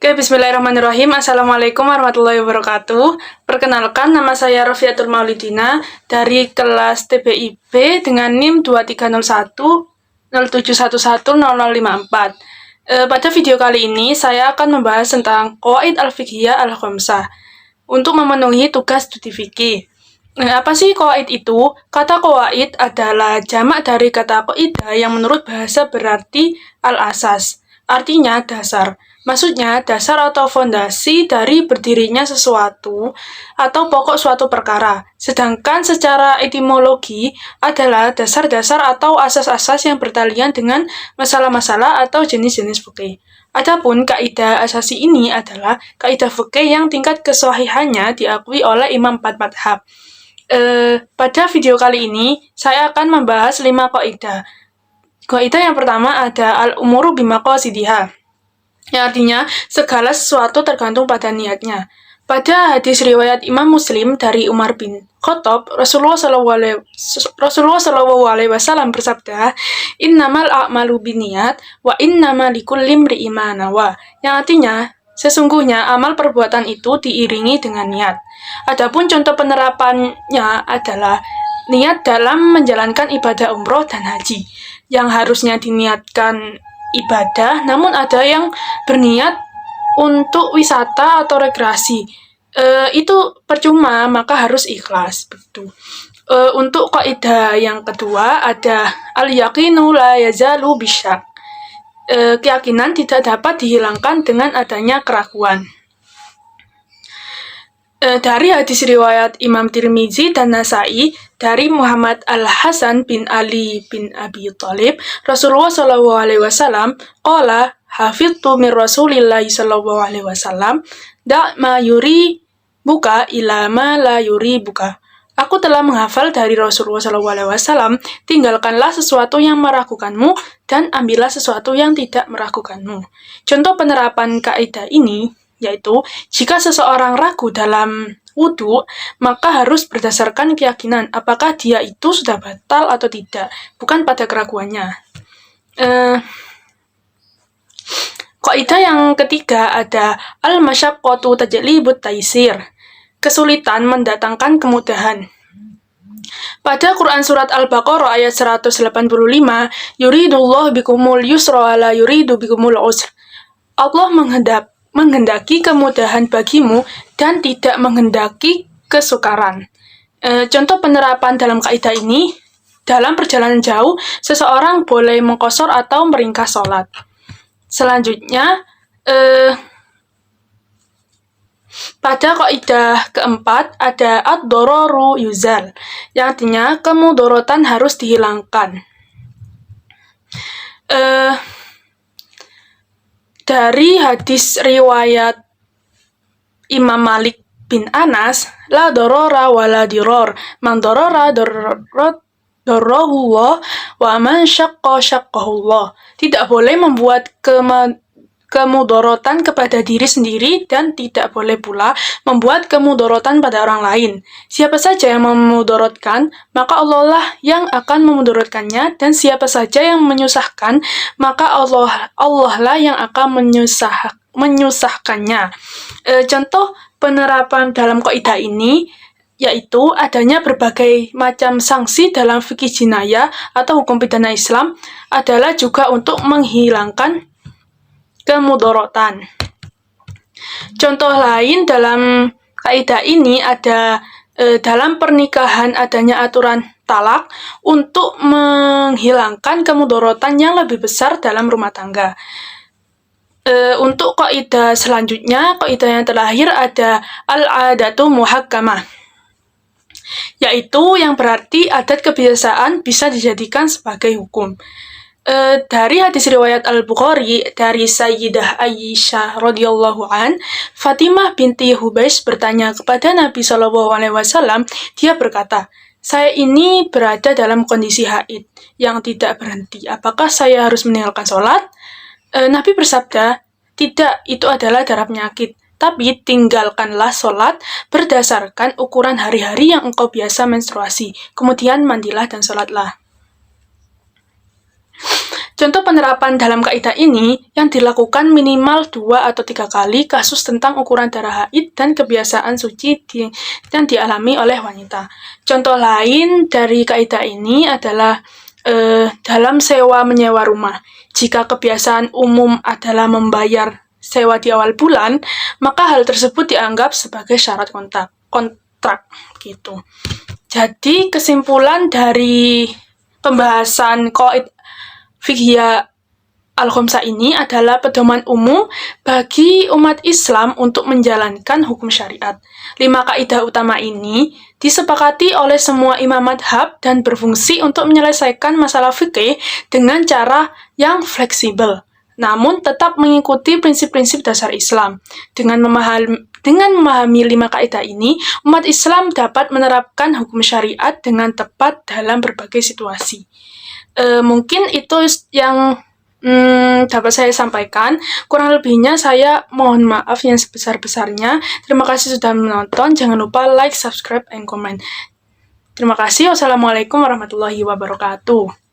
Oke, bismillahirrahmanirrahim. Assalamualaikum warahmatullahi wabarakatuh. Perkenalkan, nama saya Rofiatul Maulidina dari kelas TBIB dengan NIM 2301 07110054. Pada video kali ini, saya akan membahas tentang Qawaid al-Fiqhiyah al-Khamsah untuk memenuhi tugas studi fikih. Apa sih qawaid itu? Kata qawaid adalah jamak dari kata qaidah yang menurut bahasa berarti al-asas. Artinya dasar. Maksudnya dasar atau fondasi dari berdirinya sesuatu atau pokok suatu perkara. Sedangkan secara etimologi adalah dasar-dasar atau asas-asas yang bertalian dengan masalah-masalah atau jenis-jenis fikih. Adapun kaidah asasi ini adalah kaidah fikih yang tingkat kesahihannya diakui oleh Imam 4 madhab. Pada video kali ini, saya akan membahas 5 kaidah. Kaidah yang pertama ada al-umuru bimaqasidiha, yang artinya segala sesuatu tergantung pada niatnya. Pada hadis riwayat Imam Muslim dari Umar bin Khattab, Rasulullah Shallallahu Alaihi Wasallam bersabda, "Innamal a'malu binniyat wa innamal likulli imri'in ma nawa." Yang artinya, sesungguhnya amal perbuatan itu diiringi dengan niat. Adapun contoh penerapannya adalah niat dalam menjalankan ibadah umroh dan haji, yang harusnya diniatkan ibadah, namun ada yang berniat untuk wisata atau rekreasi. Itu percuma, maka harus ikhlas. Begitu. Untuk kaidah yang kedua ada al-yaqinu la yazalu bisyak. Keyakinan tidak dapat dihilangkan dengan adanya keraguan. Dari hadis riwayat Imam Tirmizi dan Nasai dari Muhammad Al-Hasan bin Ali bin Abi Thalib, Rasulullah Shallallahu Alaihi Wasallam qala hafidtu min Rasulillahi Shallallahu Alaihi Wasallam da ma yuri buka ila ma la yuri buka. Aku telah menghafal dari Rasulullah Shallallahu Alaihi Wasallam, tinggalkanlah sesuatu yang meragukanmu dan ambillah sesuatu yang tidak meragukanmu. Contoh penerapan kaidah ini yaitu, jika seseorang ragu dalam wudhu, maka harus berdasarkan keyakinan apakah dia itu sudah batal atau tidak, bukan pada keraguannya. Kaidah yang ketiga ada al-masyaqqatu tajlibut taisir. Kesulitan mendatangkan kemudahan. Pada Quran Surat Al-Baqarah ayat 185, yuridullah bikumul yusra wa la yuridu bikumul usr. Allah menghendaki kemudahan bagimu dan tidak menghendaki kesukaran. Contoh penerapan dalam kaidah ini, dalam perjalanan jauh, seseorang boleh mengqashar atau meringkas sholat. Selanjutnya, pada kaidah keempat ada ad-dararu yuzal, yang artinya kemudorotan harus dihilangkan. Dari hadis riwayat Imam Malik bin Anas, la dorora wa la diror, man dorora dorrohullah wa man syaqqa syaqqahullah. Tidak boleh membuat kemudorotan kepada diri sendiri dan tidak boleh pula membuat kemudorotan pada orang lain. Siapa saja yang memudorotkan, maka Allah lah yang akan memudorotkannya, dan siapa saja yang menyusahkan, maka Allah lah yang akan menyusahkannya. Contoh penerapan dalam kaidah ini yaitu adanya berbagai macam sanksi dalam fikih jinayah atau hukum pidana Islam adalah juga untuk menghilangkan kemudorotan. Contoh lain dalam kaidah ini ada dalam pernikahan adanya aturan talak untuk menghilangkan kemudorotan yang lebih besar dalam rumah tangga. Untuk kaidah selanjutnya, kaidah yang terakhir ada al-adatu muhakkamah, yaitu yang berarti adat kebiasaan bisa dijadikan sebagai hukum. Dari hadis riwayat Al-Bukhari dari Sayyidah Aisyah radhiyallahu an, Fatimah binti Hubais bertanya kepada Nabi Shallallahu Alaihi Wasallam. Dia berkata, saya ini berada dalam kondisi haid yang tidak berhenti. Apakah saya harus meninggalkan sholat? Nabi bersabda, tidak, itu adalah darah penyakit. Tapi tinggalkanlah sholat berdasarkan ukuran hari-hari yang engkau biasa menstruasi. Kemudian mandilah dan sholatlah. Contoh penerapan dalam kaidah ini yang dilakukan minimal 2 atau 3 kali kasus tentang ukuran darah haid dan kebiasaan suci yang dialami oleh wanita. Contoh lain dari kaidah ini adalah dalam sewa menyewa rumah. Jika kebiasaan umum adalah membayar sewa di awal bulan, maka hal tersebut dianggap sebagai syarat kontrak gitu. Jadi kesimpulan dari pembahasan qaid Fiqhiyah Al-Khamsah ini adalah pedoman umum bagi umat Islam untuk menjalankan hukum syariat. 5 kaidah utama ini disepakati oleh semua imam madhab dan berfungsi untuk menyelesaikan masalah fikih dengan cara yang fleksibel, namun tetap mengikuti prinsip-prinsip dasar Islam. Dengan memahami 5 kaidah ini, umat Islam dapat menerapkan hukum syariat dengan tepat dalam berbagai situasi. Mungkin itu yang dapat saya sampaikan. Kurang lebihnya saya mohon maaf yang sebesar-besarnya. Terima kasih sudah menonton. Jangan lupa like, subscribe, and comment. Terima kasih. Wassalamualaikum warahmatullahi wabarakatuh.